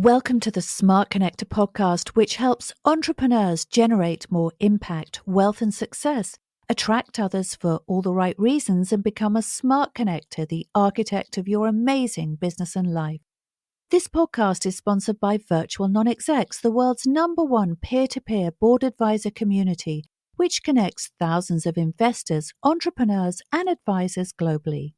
Welcome to the Smart Connector podcast, which helps entrepreneurs generate more impact, wealth, and success, attract others for all the right reasons, and become a smart connector, the architect of your amazing business and life. This podcast is sponsored by Virtual Non-Execs, the world's #1 peer-to-peer board advisor community, which connects thousands of investors, entrepreneurs, and advisors globally.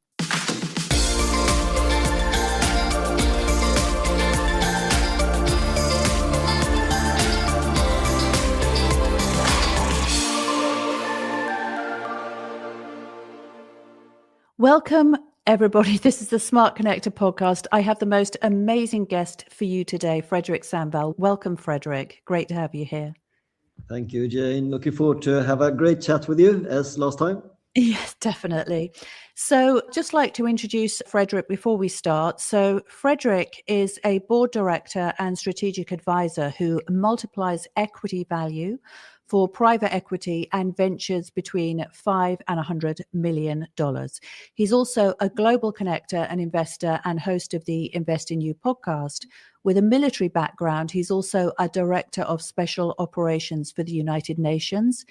Welcome, everybody. This is the Smart Connector podcast. I have the most amazing guest for you today, Fredrik Sandvall. Welcome, Fredrik. Great to have you here. Thank you, Jane. Looking forward to have a great chat with you as last time. Yes, definitely. So just like to introduce Fredrik before we start. So Fredrik is a board director and strategic advisor who multiplies equity value for private equity and ventures between $5 and $100 million. He's also a global connector and investor and host of the Invest in You podcast. With a military background, he's also a director of special operations for the United Nations,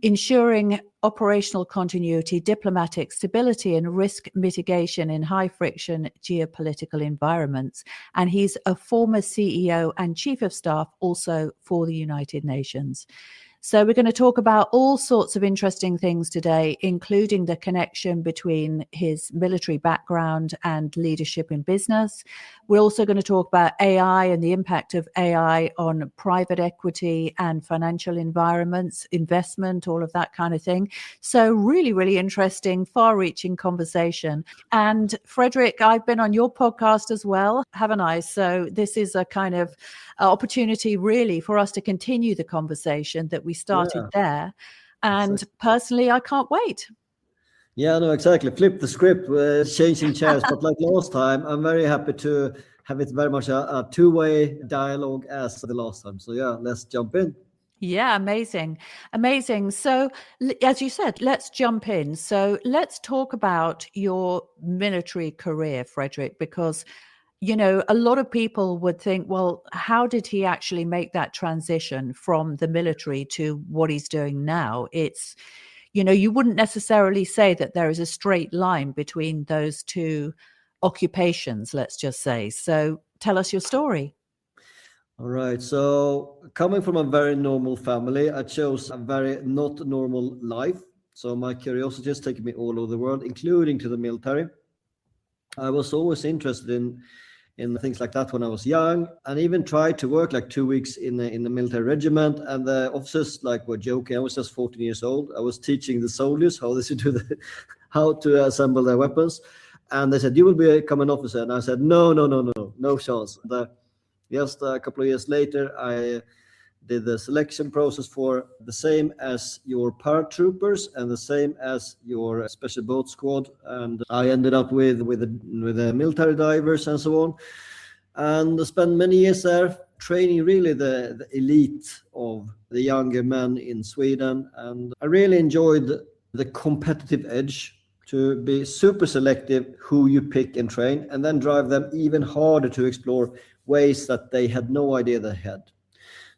ensuring operational continuity, diplomatic stability, and risk mitigation in high-friction geopolitical environments. And he's a former CEO and chief of staff also for the United Nations. So we're going to talk about all sorts of interesting things today, including the connection between his military background and leadership in business. We're also going to talk about AI and the impact of AI on private equity and financial environments, investment, all of that kind of thing. So really, really interesting, far-reaching conversation. And Fredrik, I've been on your podcast as well, haven't I? So this is a kind of opportunity really for us to continue the conversation that we started there. And exactly. Personally, I can't wait. Yeah, no, exactly. Flip the script, changing chairs. But like last time, I'm very happy to have it very much a two-way dialogue as the last time. So yeah, let's jump in. Yeah, amazing. Amazing. So as you said, let's jump in. So let's talk about your military career, Fredrik, because you know, a lot of people would think, well, how did he actually make that transition from the military to what he's doing now? It's, you know, you wouldn't necessarily say that there is a straight line between those two occupations, let's just say. So tell us your story. All right. So coming from a very normal family, I chose a very not normal life. So my curiosity has taken me all over the world, including to the military. I was always interested in things like that when I was young, and even tried to work like 2 weeks in the military regiment. And the officers like were joking. I was just 14 years old. I was teaching the soldiers how they should do how to assemble their weapons, and they said, "You will become an officer." And I said, "No chance." Just a couple of years later, I did the selection process for the same as your paratroopers and the same as your special boat squad, and I ended up with the military divers and so on, and spent many years there training really the elite of the younger men in Sweden. And I really enjoyed the competitive edge, to be super selective who you pick and train, and then drive them even harder to explore ways that they had no idea they had.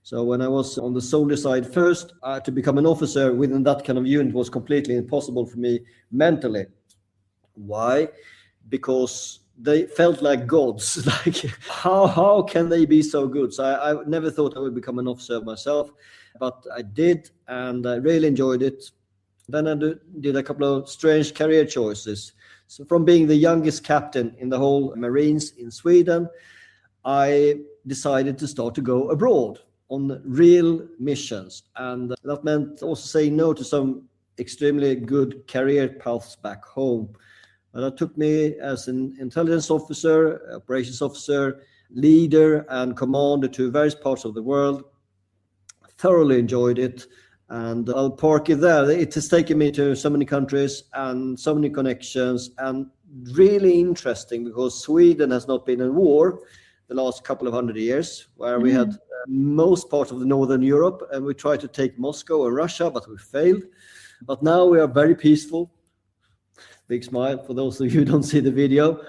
So when I was on the soldier side first, to become an officer within that kind of unit was completely impossible for me mentally. Why? Because they felt like gods. Like, how can they be so good? So I never thought I would become an officer myself, but I did, and I really enjoyed it. Then I did a couple of strange career choices. So from being the youngest captain in the whole Marines in Sweden, I decided to start to go abroad on real missions. And that meant also saying no to some extremely good career paths back home. And that took me as an intelligence officer, operations officer, leader, and commander to various parts of the world. Thoroughly enjoyed it. And I'll park it there. It has taken me to so many countries and so many connections, and really interesting because Sweden has not been in war the last couple of 100 years, where we had most parts of the Northern Europe, and we tried to take Moscow and Russia, but we failed. But now we are very peaceful. Big smile for those of you who don't see the video.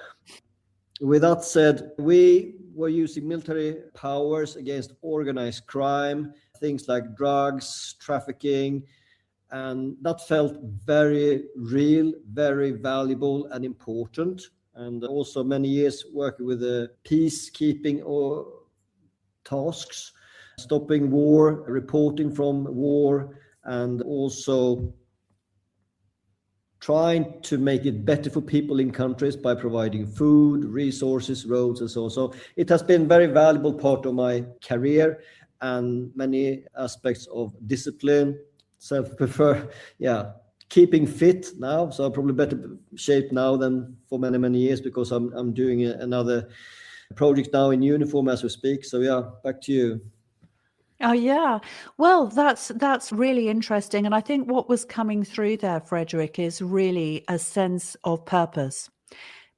With that said, we were using military powers against organized crime, things like drugs, trafficking, and that felt very real, very valuable and important. And also many years working with the peacekeeping or tasks, stopping war, reporting from war, and also trying to make it better for people in countries by providing food, resources, roads, and so on. So it has been a very valuable part of my career and many aspects of discipline, self-prefer, keeping fit now. So I'm probably better shape now than for many, many years because I'm doing another project now in uniform as we speak. So back to you. Oh yeah. Well, that's really interesting. And I think what was coming through there, Fredrik, is really a sense of purpose,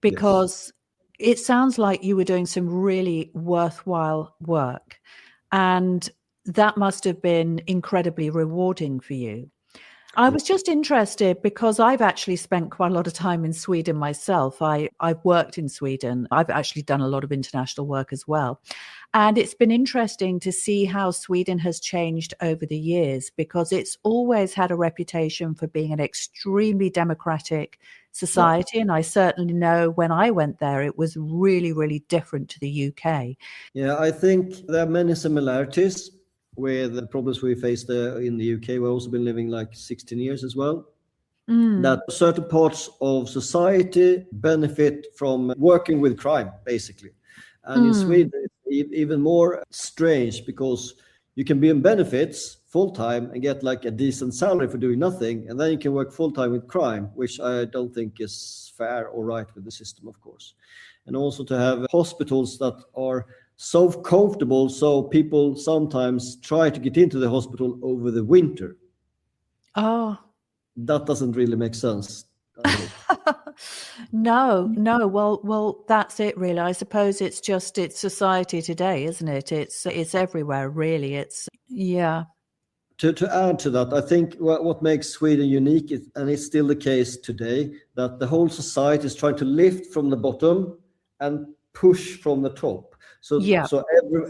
because it sounds like you were doing some really worthwhile work, and that must have been incredibly rewarding for you. I was just interested because I've actually spent quite a lot of time in Sweden myself. I've worked in Sweden. I've actually done a lot of international work as well. And it's been interesting to see how Sweden has changed over the years, because it's always had a reputation for being an extremely democratic society. Yeah. And I certainly know when I went there, it was really, really different to the UK. Yeah, I think there are many similarities with the problems we faced in the UK. We've also been living like 16 years as well. That certain parts of society benefit from working with crime, basically. And in Sweden, it's even more strange because you can be in benefits full-time and get like a decent salary for doing nothing. And then you can work full-time with crime, which I don't think is fair or right with the system, of course. And also to have hospitals that are so comfortable, so people sometimes try to get into the hospital over the winter. Oh, that doesn't really make sense. No. Well, that's it, really. I suppose it's society today, isn't it? It's everywhere, really. To add to that, I think what makes Sweden unique is, and it's still the case today, that the whole society is trying to lift from the bottom and push from the top. So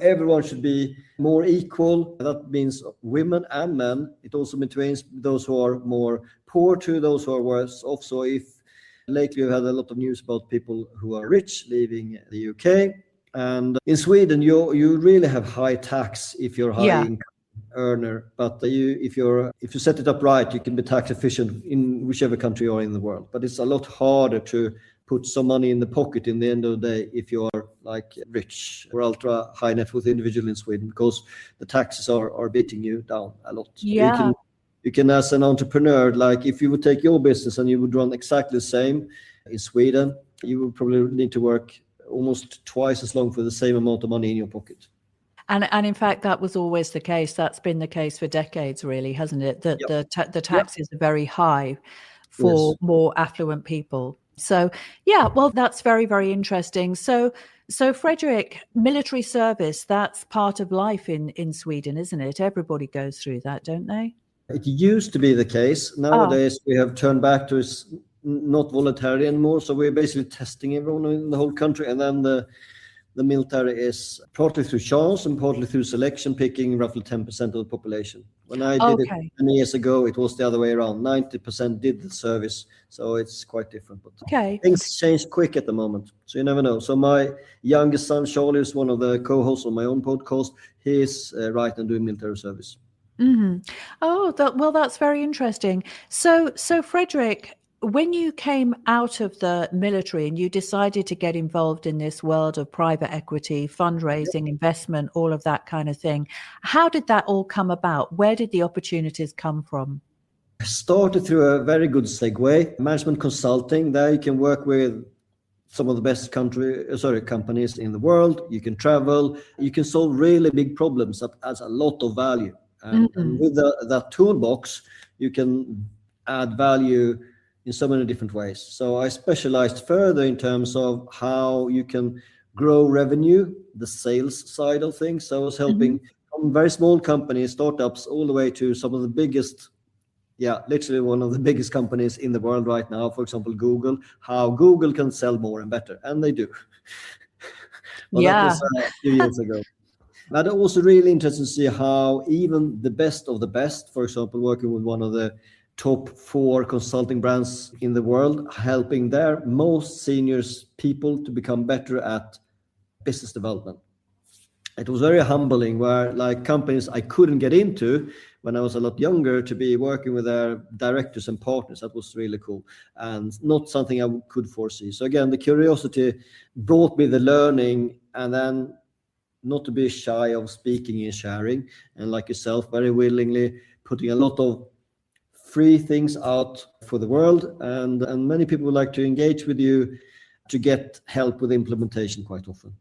everyone should be more equal. That means women and men. It also means those who are more poor to those who are worse off. So if lately we've had a lot of news about people who are rich leaving the UK, and in Sweden you really have high tax if you're high income earner, but if you set it up right, you can be tax efficient in whichever country you are in the world. But it's a lot harder to put some money in the pocket in the end of the day if you are like rich or ultra high net worth individual in Sweden, because the taxes are beating you down a lot. You can as an entrepreneur, like if you would take your business and you would run exactly the same in Sweden, you would probably need to work almost twice as long for the same amount of money in your pocket. And in fact, that was always the case. That's been the case for decades, really, hasn't it? That the taxes are very high for more affluent people. So, well, that's very, very interesting. So Fredrik, military service, that's part of life in Sweden, isn't it? Everybody goes through that, don't they? It used to be the case. Nowadays, we have turned back to it's not voluntary anymore. So we're basically testing everyone in the whole country. And then the military is partly through chance and partly through selection, picking roughly 10% of the population. When I did it 10 years ago, it was the other way around. 90% did the service. So it's quite different. But things change quick at the moment. So you never know. So my youngest son, Charlie, is one of the co-hosts on my own podcast. He is right and doing military service. Mm-hmm. Oh, that's very interesting. So Fredrik, when you came out of the military and you decided to get involved in this world of private equity, fundraising, investment, all of that kind of thing, how did that all come about? Where did the opportunities come from? I started through a very good segue, management consulting. There you can work with some of the best companies in the world. You can travel. You can solve really big problems that adds a lot of value. And with that toolbox, you can add value in so many different ways. So I specialized further in terms of how you can grow revenue, the sales side of things. So I was helping from very small companies, startups, all the way to some of the biggest, literally one of the biggest companies in the world right now. For example, Google, how Google can sell more and better. And they do. But that Yeah. was a few years ago. But also really interesting to see how even the best of the best, for example, working with one of the top 4 consulting brands in the world, helping their most seniors people to become better at business development. It was very humbling where like companies I couldn't get into when I was a lot younger to be working with their directors and partners. That was really cool and not something I could foresee. So again, the curiosity brought me the learning, and then not to be shy of speaking and sharing, and like yourself, very willingly putting a lot of free things out for the world, and many people would like to engage with you to get help with implementation quite often.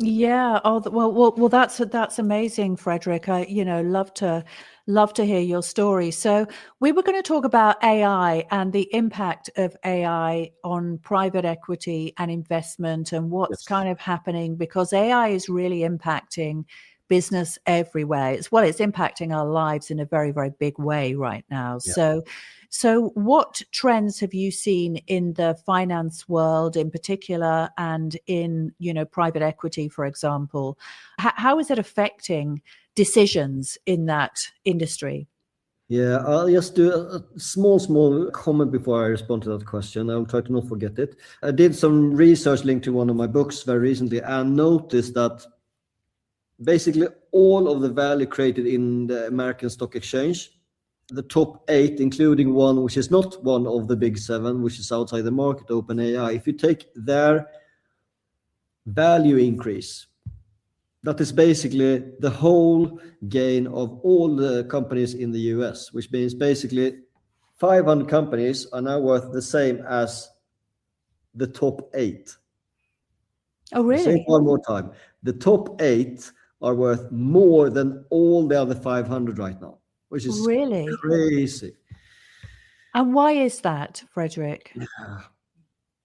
Yeah. Oh, well. That's amazing, Fredrik. I, love to hear your story. So we were going to talk about AI and the impact of AI on private equity and investment, and what's Yes. kind of happening, because AI is really impacting business everywhere. It's impacting our lives in a very, very big way right now. Yeah. So what trends have you seen in the finance world in particular, and in, private equity, for example? How is it affecting decisions in that industry? Yeah, I'll just do a small comment before I respond to that question. I'll try to not forget it. I did some research linked to one of my books very recently and noticed that basically all of the value created in the American Stock Exchange, the top 8, including one which is not one of the big 7, which is outside the market, OpenAI, if you take their value increase, that is basically the whole gain of all the companies in the US, which means basically 500 companies are now worth the same as the top 8. Oh, I'll say it really? one more time. The top 8 are worth more than all the other 500 right now, which is Really? crazy. And why is that, Fredrik?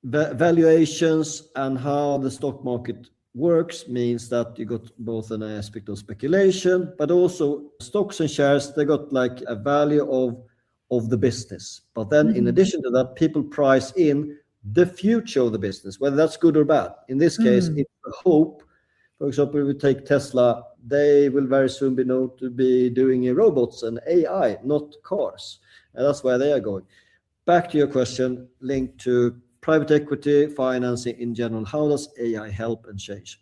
Valuations and how the stock market works means that you got both an aspect of speculation, but also stocks and shares, they got like a value of the business. But then in addition to that, people price in the future of the business, whether that's good or bad. In this case, it's a hope. For example, if we take Tesla, they will very soon be known to be doing robots and AI, not cars. And that's where they are going. Back to your question linked to private equity, financing in general. How does AI help and change?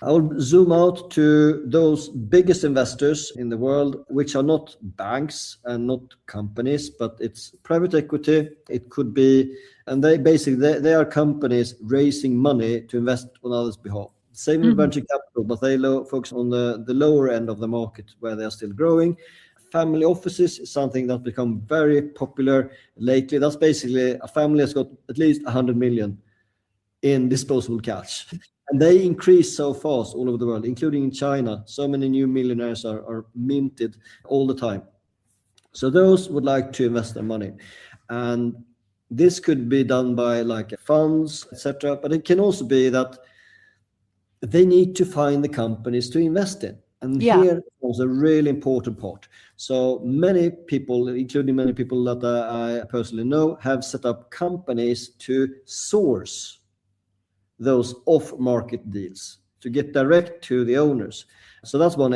I'll zoom out to those biggest investors in the world, which are not banks and not companies, but it's private equity. It could be, and they are companies raising money to invest on others' behalf. Same with venture capital, but they focus on the lower end of the market where they are still growing. Family offices is something that's become very popular lately. That's basically a family has got at least 100 million in disposable cash. And they increase so fast all over the world, including in China. So many new millionaires are minted all the time. So those would like to invest their money. And this could be done by like funds, etc. But it can also be that they need to find the companies to invest in. And here was a really important part. So many people, including many people that I personally know, have set up companies to source those off-market deals, to get direct to the owners. So that's one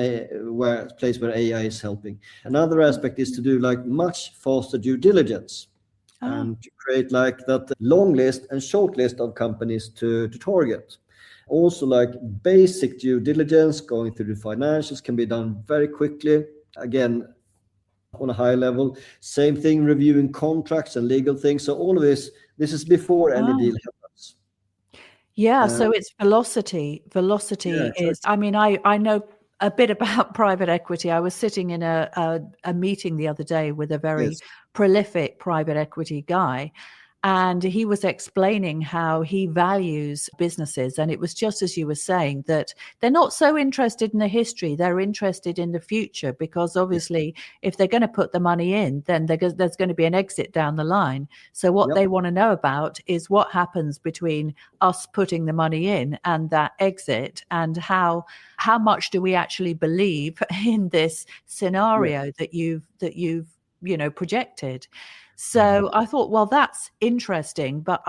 place where AI is helping. Another aspect is to do like much faster due diligence and to create like that long list and short list of companies to target. Also, like basic due diligence, going through the financials can be done very quickly. Again, on a high level. Same thing, reviewing contracts and legal things. So all of this is before any deal happens. Yeah, so it's velocity. Velocity is, I mean, I know a bit about private equity. I was sitting in a meeting the other day with a very prolific private equity guy, and he was explaining how he values businesses. And it was just as you were saying, that they're not so interested in the history, they're interested in the future, because obviously if they're going to put the money in, then there's going to be an exit down the line. So what they want to know about is what happens between us putting the money in and that exit, and how much do we actually believe in this scenario that you've projected. So I thought, well, that's interesting, but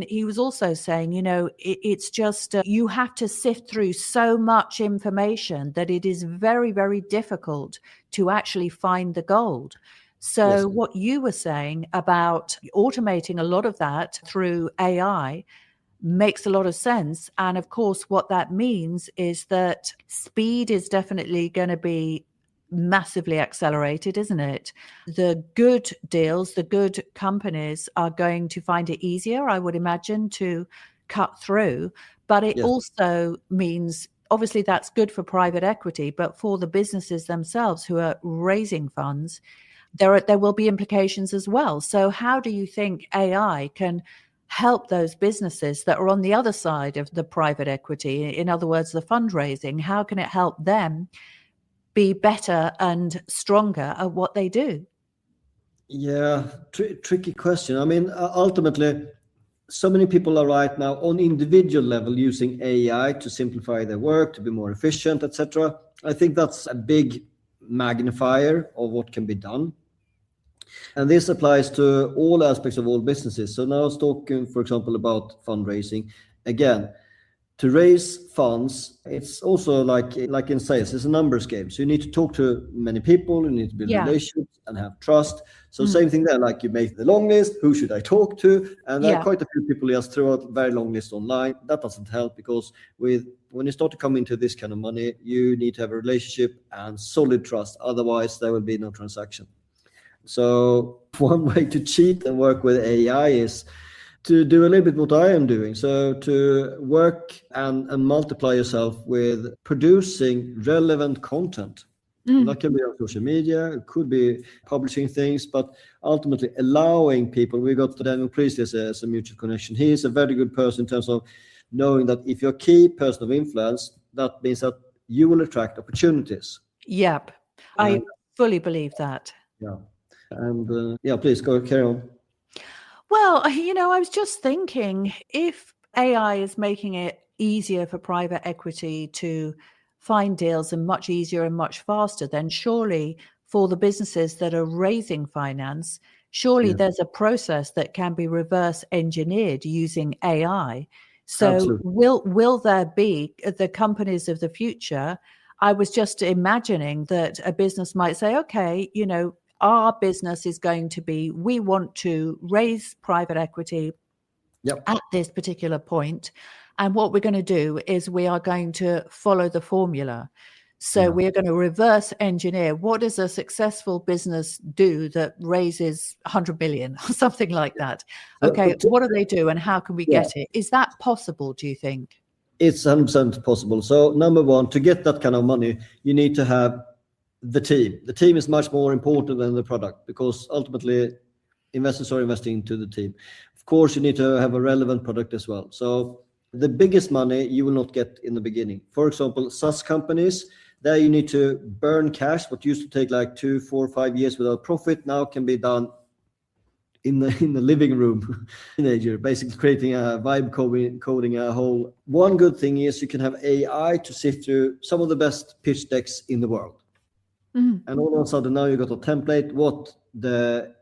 he was also saying, it's just, you have to sift through so much information that it is very, very difficult to actually find the gold. So Yes. what you were saying about automating a lot of that through AI makes a lot of sense. And of course, what that means is that speed is definitely going to be massively accelerated, isn't it? The good deals, the good companies are going to find it easier, I would imagine, to cut through. But it Yes. also means, obviously, that's good for private equity, but for the businesses themselves who are raising funds, there will be implications as well. So how do you think AI can help those businesses that are on the other side of the private equity? In other words, the fundraising, how can it help them be better and stronger at what they do? Yeah, tricky question. I mean, ultimately, so many people are right now on individual level using AI to simplify their work, to be more efficient, etc. I think that's a big magnifier of what can be done. And this applies to all aspects of all businesses. So now I was talking, for example, about fundraising. Again, to raise funds, it's also like in sales, it's a numbers game. So you need to talk to many people, you need to build Yeah. relationships and have trust. So same thing there, like you make the long list, who should I talk to? And there are quite a few people just throw out very long list online. That doesn't help, because when you start to come into this kind of money, you need to have a relationship and solid trust. Otherwise, there will be no transaction. So one way to cheat and work with AI is to do a little bit what I am doing. So to work and multiply yourself with producing relevant content. And that can be on social media, it could be publishing things, but ultimately allowing people. We got Daniel Priestley as a mutual connection. He is a very good person in terms of knowing that if you're a key person of influence, that means that you will attract opportunities. Yep. I fully believe that. Yeah. And please carry on. Well, I was just thinking, if AI is making it easier for private equity to find deals and much easier and much faster, then surely for the businesses that are raising finance, surely there's a process that can be reverse engineered using AI. So Absolutely. will there be the companies of the future? I was just imagining that a business might say, okay, our business is going to be, we want to raise private equity at this particular point. And what we're going to do is we are going to follow the formula. So we're going to reverse engineer, what does a successful business do that raises 100 billion or something like that? Okay, what do they do and how can we get it? Is that possible, do you think? It's 100% possible. So number one, to get that kind of money, you need to have the team. The team is much more important than the product, because ultimately investors are investing into the team. Of course, you need to have a relevant product as well. So the biggest money you will not get in the beginning. For example, SaaS companies, there you need to burn cash. What used to take like 2, 4, 5 years without profit now can be done in the living room. Teenager basically creating a vibe coding a whole. One good thing is you can have AI to sift through some of the best pitch decks in the world. And all of a sudden now you got a template what the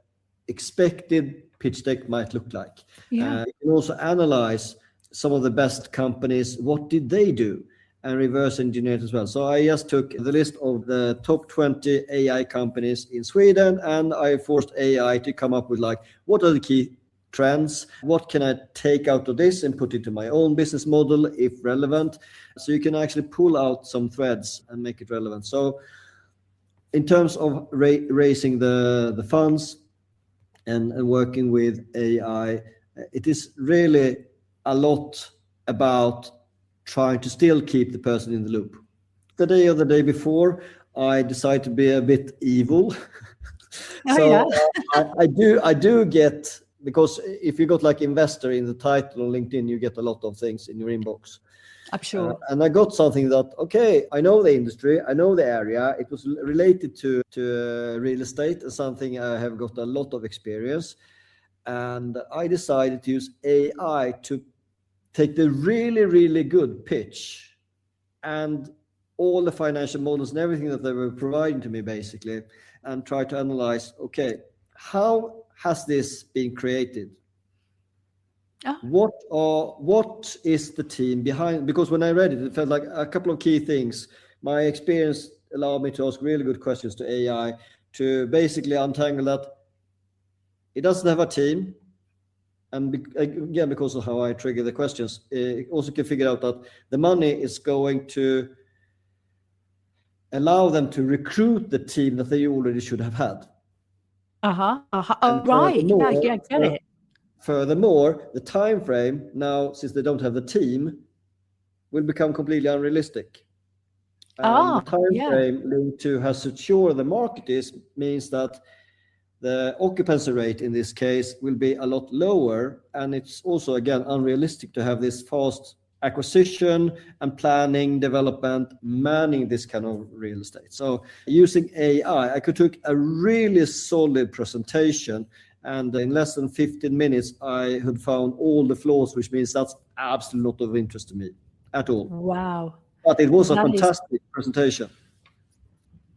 expected pitch deck might look like. You can also analyze some of the best companies, what did they do, and reverse engineer it as well. So I just took the list of the top 20 AI companies in Sweden, and I forced AI to come up with like, what are the key trends? What can I take out of this and put into my own business model if relevant? So you can actually pull out some threads and make it relevant. So in terms of raising the funds and working with AI, it is really a lot about trying to still keep the person in the loop. The day or the day before, I decided to be a bit evil. I do get, because if you got like investor in the title on LinkedIn, you get a lot of things in your inbox. I'm sure. And I got something that, okay, I know the industry, I know the area. It was related to real estate, and something I have got a lot of experience. And I decided to use AI to take the really, really good pitch and all the financial models and everything that they were providing to me, basically, and try to analyze, okay, how has this been created? Oh. What is the team behind? Because when I read it, it felt like a couple of key things. My experience allowed me to ask really good questions to AI to basically untangle that it doesn't have a team. And again, because of how I trigger the questions, it also can figure out that the money is going to allow them to recruit the team that they already should have had. Oh, right. Yeah, get it. Furthermore, the time frame now, since they don't have the team, will become completely unrealistic. And the time frame linked to how secure the market is means that the occupancy rate in this case will be a lot lower. And it's also, again, unrealistic to have this fast acquisition and planning, development, manning this kind of real estate. So using AI, I could take a really solid presentation, and in less than 15 minutes, I had found all the flaws, which means that's absolutely not of interest to me at all. Wow. But it was a fantastic presentation.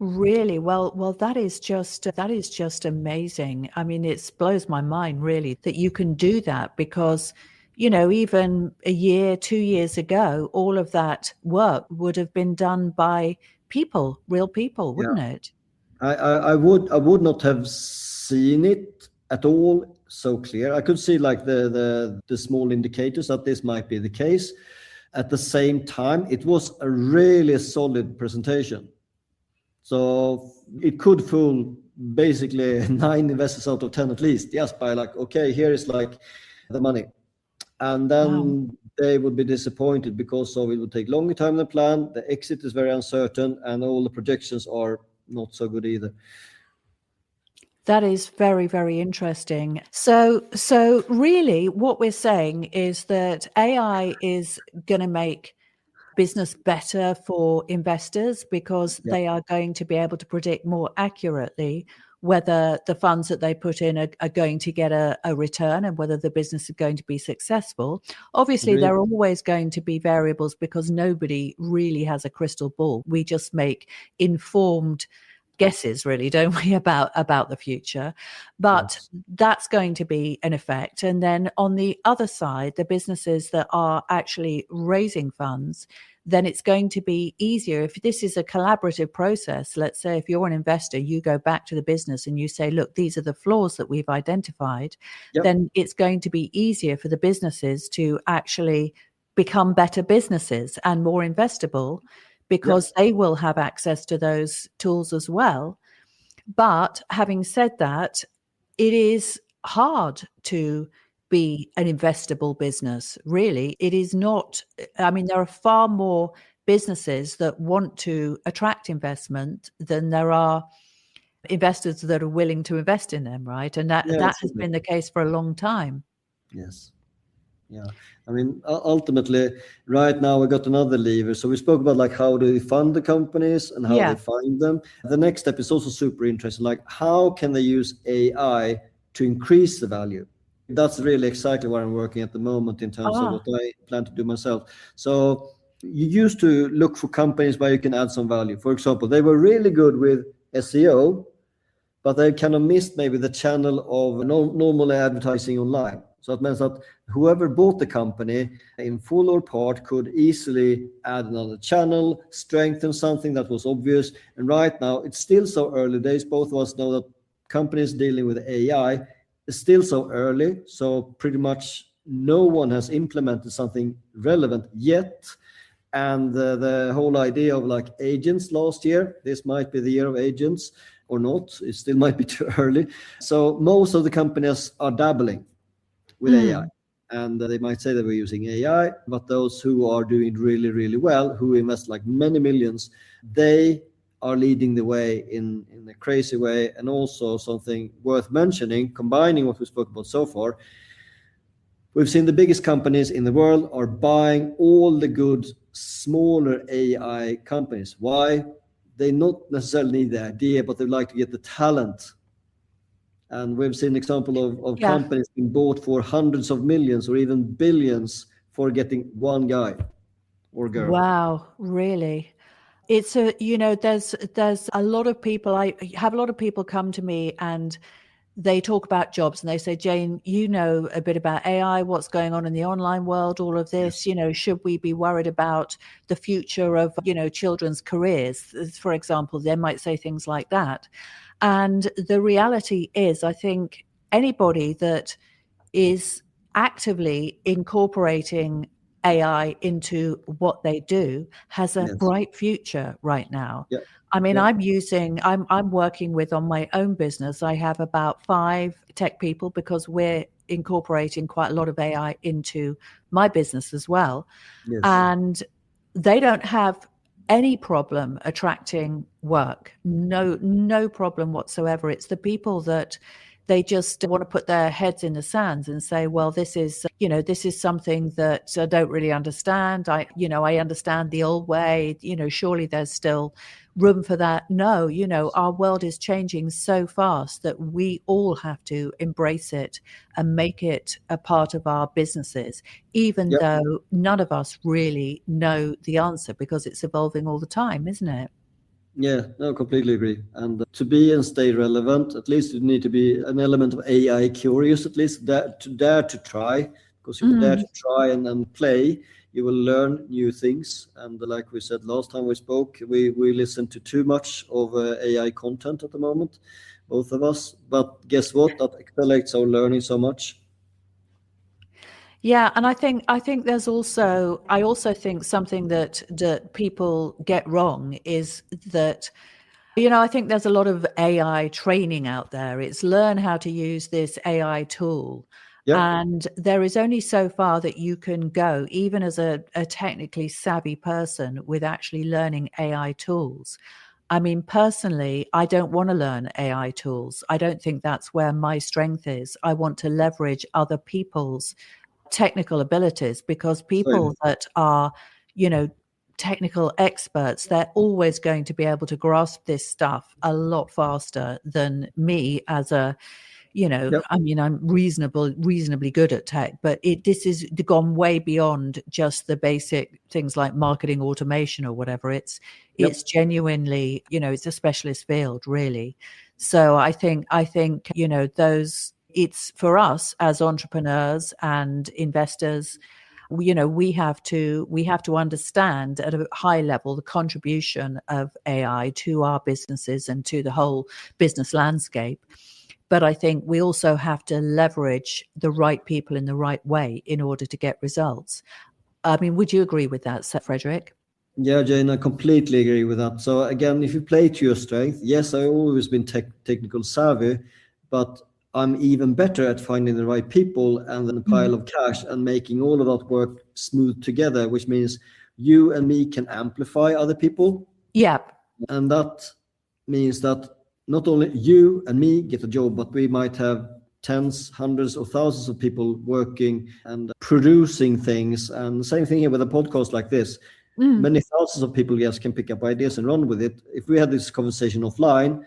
Really? Well, that is just amazing. I mean, it blows my mind really that you can do that, because, you know, even a year, 2 years ago, all of that work would have been done by people, real people, wouldn't it? I would not have seen it at all so clear. I could see like the small indicators that this might be the case. At the same time, it was a really solid presentation. So it could fool basically 9 investors out of 10 at least, just by like, okay, here is like the money. And then they would be disappointed because it would take longer time than planned. The exit is very uncertain, and all the projections are not so good either. That is very, very interesting. So really what we're saying is that AI is going to make business better for investors, because they are going to be able to predict more accurately whether the funds that they put in are going to get a return and whether the business is going to be successful. Obviously, there are always going to be variables, because nobody really has a crystal ball. We just make informed guesses, really, don't we, about the future? But that's going to be an effect. And then on the other side, the businesses that are actually raising funds, then it's going to be easier. If this is a collaborative process, let's say if you're an investor, you go back to the business and you say, look, these are the flaws that we've identified, then it's going to be easier for the businesses to actually become better businesses and more investable, because they will have access to those tools as well. But having said that, it is hard to be an investable business, really. It is not. I mean, there are far more businesses that want to attract investment than there are investors that are willing to invest in them, right? And that has been the case for a long time. Yes. Yeah. I mean, ultimately, right now we got another lever. So we spoke about like how do we fund the companies and how they find them. The next step is also super interesting. Like, how can they use AI to increase the value? That's really exactly where I'm working at the moment in terms of what I plan to do myself. So you used to look for companies where you can add some value. For example, they were really good with SEO, but they kind of missed maybe the channel of normal advertising online. So it means that whoever bought the company in full or part could easily add another channel, strengthen something that was obvious. And right now, it's still so early days. Both of us know that companies dealing with AI is still so early. So pretty much no one has implemented something relevant yet. And the whole idea of like agents last year, this might be the year of agents or not. It still might be too early. So most of the companies are dabbling with AI. And they might say that we're using AI, but those who are doing really, really well, who invest like many millions, they are leading the way in a crazy way. And also something worth mentioning, combining what we spoke about so far, we've seen the biggest companies in the world are buying all the good smaller AI companies. Why? They not necessarily need the idea, but they like to get the talent. And we've seen an example of companies being bought for hundreds of millions or even billions for getting one guy or girl. Wow, really? It's there's a lot of people, I have a lot of people come to me and they talk about jobs and they say, Jane, you know a bit about AI, what's going on in the online world, all of this, Yes. should we be worried about the future of, children's careers? For example, they might say things like that. And the reality is, I think anybody that is actively incorporating AI into what they do has a Yes. bright future right now. Yeah. I mean, Yeah. I'm working with on my own business. I have about 5 tech people because we're incorporating quite a lot of AI into my business as well. Yes. And they don't have any problem attracting work. No problem whatsoever. It's the people that they just want to put their heads in the sands and say, well, this is something that I don't really understand. I understand the old way, surely there's still room for that. No, our world is changing so fast that we all have to embrace it and make it a part of our businesses, even Yeah. though none of us really know the answer because it's evolving all the time, isn't it? Yeah, no, completely agree. And to be and stay relevant, at least you need to be an element of AI curious, at least to dare to try, because if you dare to try and play, you will learn new things. And like we said last time we spoke, we listen to too much of AI content at the moment, both of us. But guess what? That accelerates our learning so much. Yeah, and I think there's also I also think something that people get wrong is that I think there's a lot of AI training out there. It's learn how to use this AI tool. Yeah, And there is only so far that you can go, even as a technically savvy person, with actually learning AI tools. I mean, personally, I don't want to learn AI tools. I don't think that's where my strength is. I want to leverage other people's technical abilities because people same. that are, technical experts, they're always going to be able to grasp this stuff a lot faster than me as a, Yep, I mean, I'm reasonably good at tech, but this is gone way beyond just the basic things like marketing automation or whatever. It's yep. genuinely, it's a specialist field, really. So I think, it's for us as entrepreneurs and investors, we have to understand at a high level the contribution of AI to our businesses and to the whole business landscape. But I think we also have to leverage the right people in the right way in order to get results. I mean, would you agree with that, Frederick? Yeah, Jane, I completely agree with that. So again, if you play to your strength, yes, I've always been technical savvy, but I'm even better at finding the right people and then a pile Mhm. of cash and making all of that work smooth together, which means you and me can amplify other people. Yeah. And that means that not only you and me get a job, but we might have tens, hundreds, or thousands of people working and producing things. And the same thing here with a podcast like this. Mm. Many thousands of people, yes, can pick up ideas and run with it. If we had this conversation offline,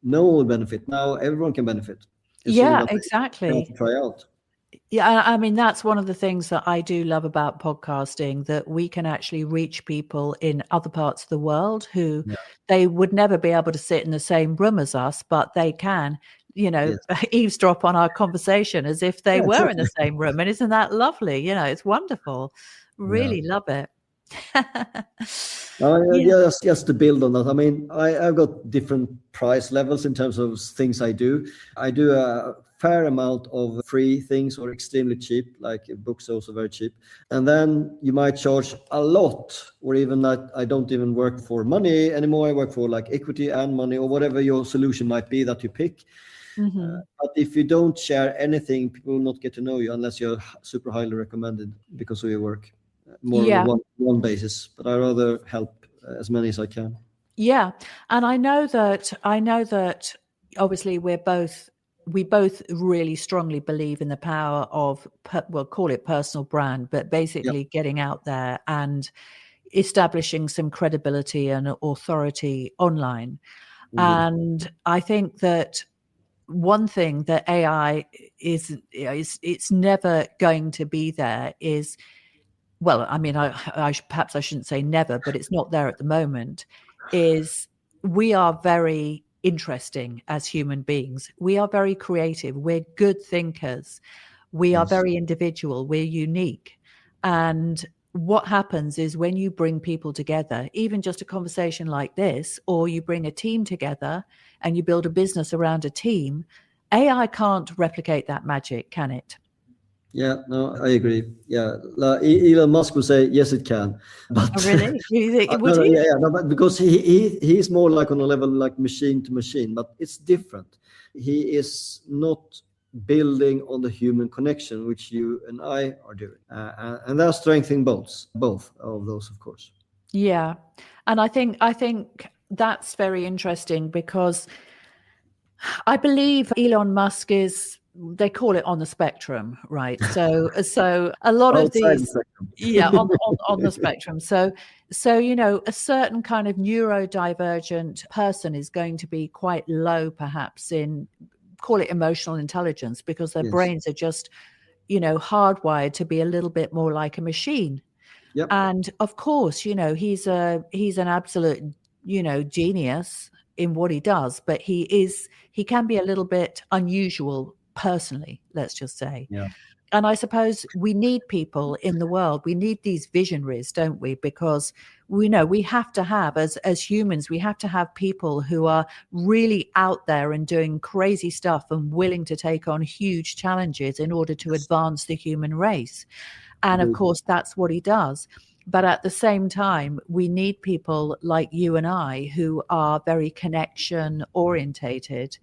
no one will benefit. Now everyone can benefit. It's only Yeah, that they have exactly. to try out. Yeah, I mean, that's one of the things that I do love about podcasting, that we can actually reach people in other parts of the world who Yeah. they would never be able to sit in the same room as us, but they can, Yes. eavesdrop on our conversation as if they Yeah, were in exactly. the same room. And isn't that lovely? It's wonderful. Yeah. Really love it. Yeah. Yeah, just to build on that. I mean, I've got different price levels in terms of things I do. I do a fair amount of free things or extremely cheap, like books also very cheap. And then you might charge a lot, or even that I don't even work for money anymore. I work for like equity and money or whatever your solution might be that you pick. Hmm. But if you don't share anything, people will not get to know you unless you're super highly recommended because of your work, more on a Yeah. one basis. But I rather help as many as I can. Yeah. And I know that obviously we both really strongly believe in the power of we'll call it personal brand, but Yep. basically getting out there and establishing some credibility and authority online. Indeed. And I think that one thing that AI is it's never going to be there is, well, I mean, perhaps I shouldn't say never, but it's not there at the moment, is we are very interesting as human beings. We are very creative. We're good thinkers. We are very individual. We're unique. And what happens is when you bring people together, even just a conversation like this, or you bring a team together and you build a business around a team, AI can't replicate that magic, can it? Yeah, no, I agree. Yeah, Elon Musk would say yes, it can, but Oh, really? Would no, he? no, but because he's more like on a level like machine to machine, but it's different. He is not building on the human connection, which you and I are doing, and they're strengthening both of those, of course. Yeah, and I think that's very interesting because I believe Elon Musk is, they call it on the spectrum, right? So a lot of Outside the these, spectrum. yeah, on the spectrum. So a certain kind of neurodivergent person is going to be quite low, perhaps in, call it emotional intelligence, because their Yes. brains are just, hardwired to be a little bit more like a machine. Yep. And of course, he's an absolute, genius in what he does, but he can be a little bit unusual personally, let's just say. Yeah. And I suppose we need people in the world. We need these visionaries, don't we? Because we know we have to have, as humans, we have to have people who are really out there and doing crazy stuff and willing to take on huge challenges in order to advance the human race. And of course, that's what he does. But at the same time, we need people like you and I who are very connection orientated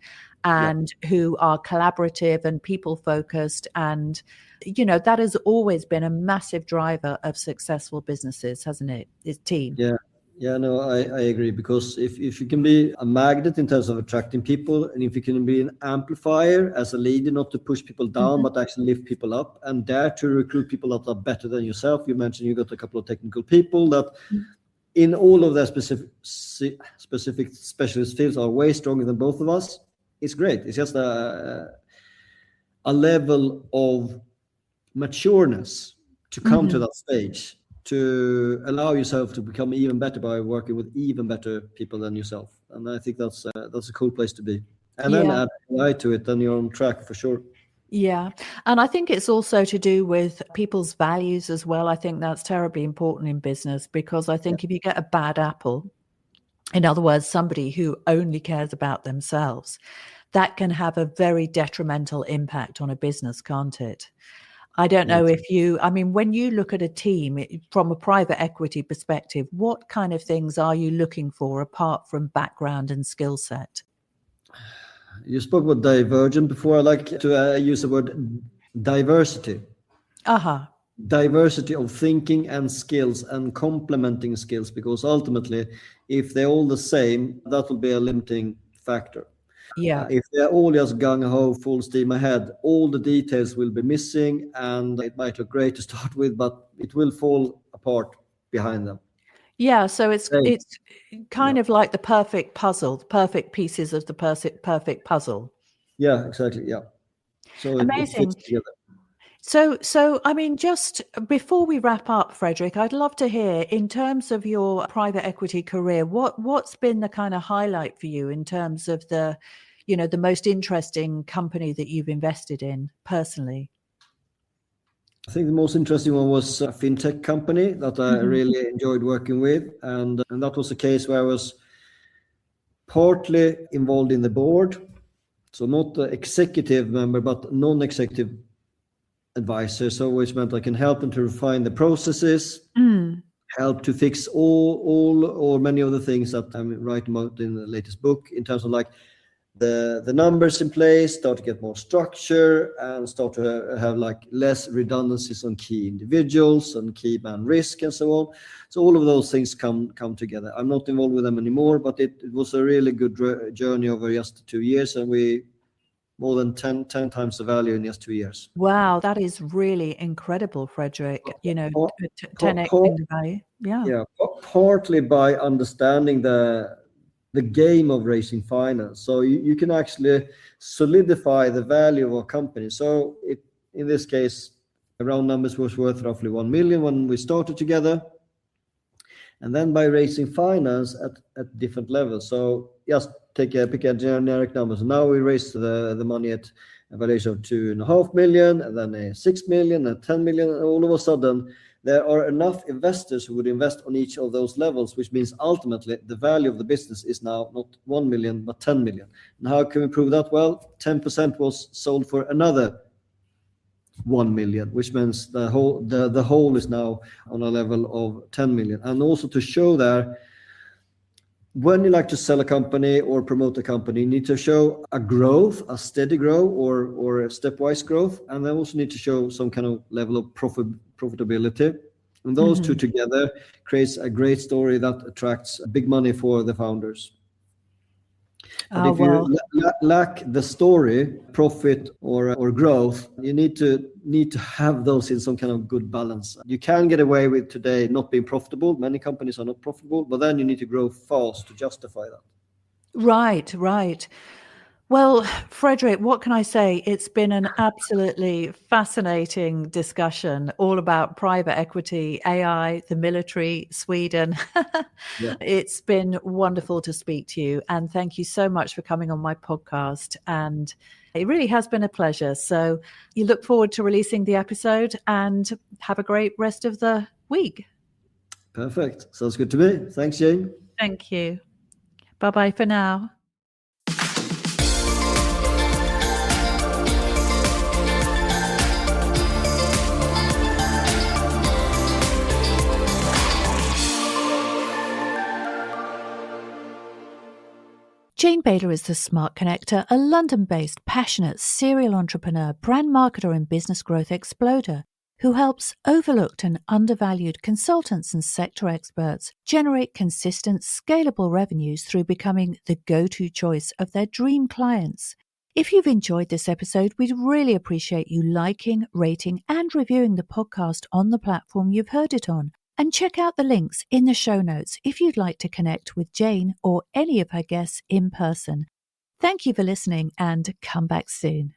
and who are collaborative and people focused. And, that has always been a massive driver of successful businesses, hasn't it? It's team. Yeah. Yeah, no, I agree, because if you can be a magnet in terms of attracting people, and if you can be an amplifier as a leader, not to push people down, but actually lift people up and dare to recruit people that are better than yourself. You mentioned you got a couple of technical people that in all of their specific specialist fields are way stronger than both of us. It's great. It's just a level of matureness to come to that stage, to allow yourself to become even better by working with even better people than yourself. And I think that's a cool place to be. And then add AI to it, then you're on track for sure. Yeah. And I think it's also to do with people's values as well. I think that's terribly important in business, because I think if you get a bad apple, in other words, somebody who only cares about themselves, that can have a very detrimental impact on a business, can't it? I don't know if when you look at a team from a private equity perspective, what kind of things are you looking for apart from background and skill set? You spoke about divergent before. I like to use the word diversity. Diversity of thinking and skills and complementing skills, because ultimately, if they're all the same, that will be a limiting factor. Yeah. If they're all just gung-ho, full steam ahead, all the details will be missing, and it might look great to start with, but it will fall apart behind them. Yeah, so it's kind of like the perfect puzzle, the perfect pieces of the perfect puzzle. Yeah, exactly. Yeah. So amazing. It fits together. So I mean, just before we wrap up, Fredrik, I'd love to hear, in terms of your private equity career, what's been the kind of highlight for you in terms of the most interesting company that you've invested in personally? I think the most interesting one was a fintech company that I really enjoyed working with, and that was a case where I was partly involved in the board, so not the executive member, but non-executive advisor. So which meant I can help them to refine the processes, help to fix all or many of the things that I'm writing about in the latest book, in terms of like the numbers in place, start to get more structure, and start to have like less redundancies on key individuals and key man risk and so on. So all of those things come together. I'm not involved with them anymore, but it was a really good journey over just 2 years, and we more than 10 times the value in just 2 years. Wow, that is really incredible, Fredrik. 10x in the value. Yeah, partly by understanding the game of raising finance. So you can actually solidify the value of a company. So in this case, round numbers was worth roughly 1 million when we started together. And then by raising finance at different levels. So just pick a generic number. So now we raised the money at a valuation of 2.5 million, and then 6 million, and 10 million. And all of a sudden, there are enough investors who would invest on each of those levels, which means ultimately the value of the business is now not 1 million, but 10 million. And how can we prove that? Well, 10% was sold for another 1 million, which means the whole is now on a level of 10 million. And also to show there, when you like to sell a company or promote a company, you need to show a growth, a steady growth or a stepwise growth, and then also need to show some kind of level of profitability. And those two together creates a great story that attracts big money for the founders. And if you lack the story, profit or growth, you need to have those in some kind of good balance. You can get away with today not being profitable. Many companies are not profitable, but then you need to grow fast to justify that. Right. Well, Fredrik, what can I say? It's been an absolutely fascinating discussion all about private equity, AI, the military, Sweden. Yeah. It's been wonderful to speak to you. And thank you so much for coming on my podcast. And it really has been a pleasure. So you look forward to releasing the episode and have a great rest of the week. Perfect. Sounds good to me. Thanks, Jane. Thank you. Bye-bye for now. Jane Bayler is the Smart Connector, a London-based, passionate serial entrepreneur, brand marketer and business growth exploder who helps overlooked and undervalued consultants and sector experts generate consistent, scalable revenues through becoming the go-to choice of their dream clients. If you've enjoyed this episode, we'd really appreciate you liking, rating, and reviewing the podcast on the platform you've heard it on. And check out the links in the show notes if you'd like to connect with Jane or any of her guests in person. Thank you for listening and come back soon.